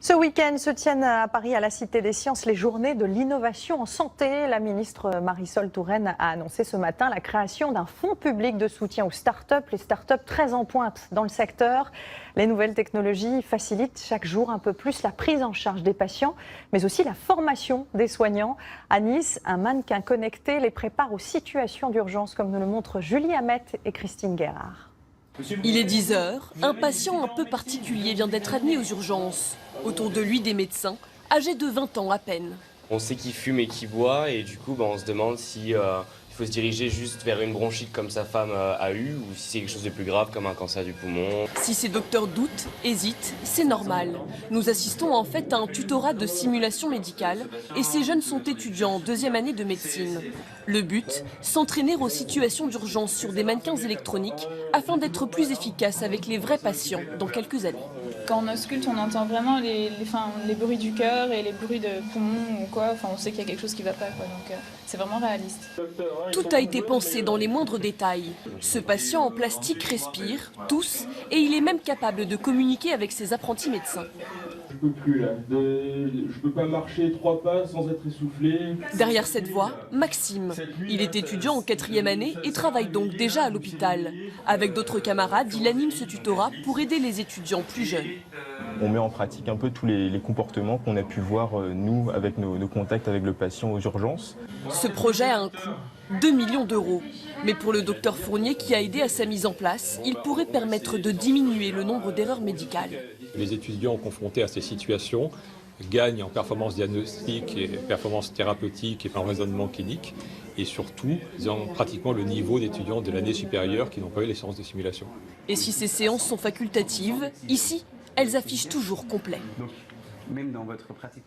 Ce week-end se tiennent à Paris, à la Cité des Sciences, les journées de l'innovation en santé. La ministre Marisol Touraine a annoncé ce matin la création d'un fonds public de soutien aux start-up, les start-up très en pointe dans le secteur. Les nouvelles technologies facilitent chaque jour un peu plus la prise en charge des patients, mais aussi la formation des soignants. À Nice, un mannequin connecté les prépare aux situations d'urgence, comme nous le montrent Julie Hamet et Christine Guérard. Il est 10 h, un patient un peu particulier vient d'être admis aux urgences. Autour de lui, des médecins, âgés de 20 ans à peine. On sait qu'il fume et qu'il boit et du coup on se demande si il faut se diriger juste vers une bronchite comme sa femme a eu ou si c'est quelque chose de plus grave comme un cancer du poumon. Si ces docteurs doutent, hésitent, c'est normal. Nous assistons en fait à un tutorat de simulation médicale et ces jeunes sont étudiants en 2e année de médecine. Le but, s'entraîner aux situations d'urgence sur des mannequins électroniques afin d'être plus efficace avec les vrais patients dans quelques années. Quand on ausculte, on entend vraiment les bruits du cœur et les bruits de poumons ou quoi. Enfin, on sait qu'il y a quelque chose qui ne va pas, quoi. Donc c'est vraiment réaliste. Tout a été pensé dans les moindres détails. Ce patient en plastique respire, tousse et il est même capable de communiquer avec ses apprentis médecins. Je peux plus là, je peux pas marcher 3 pas sans être essoufflé. Derrière cette voix, Maxime. Il est étudiant en 4e année et travaille donc déjà à l'hôpital. Avec d'autres camarades, il anime ce tutorat pour aider les étudiants plus jeunes. On met en pratique un peu tous les comportements qu'on a pu voir, nous, avec nos contacts avec le patient aux urgences. Ce projet a un coût, 2 millions d'euros. Mais pour le docteur Fournier qui a aidé à sa mise en place, il pourrait permettre de diminuer le nombre d'erreurs médicales. Les étudiants confrontés à ces situations gagnent en performance diagnostique et performance thérapeutique et en raisonnement clinique. Et surtout, ils ont pratiquement le niveau d'étudiants de l'année supérieure qui n'ont pas eu les séances de simulation. Et si ces séances sont facultatives, ici, elles affichent toujours complet. Donc, même dans votre pratique.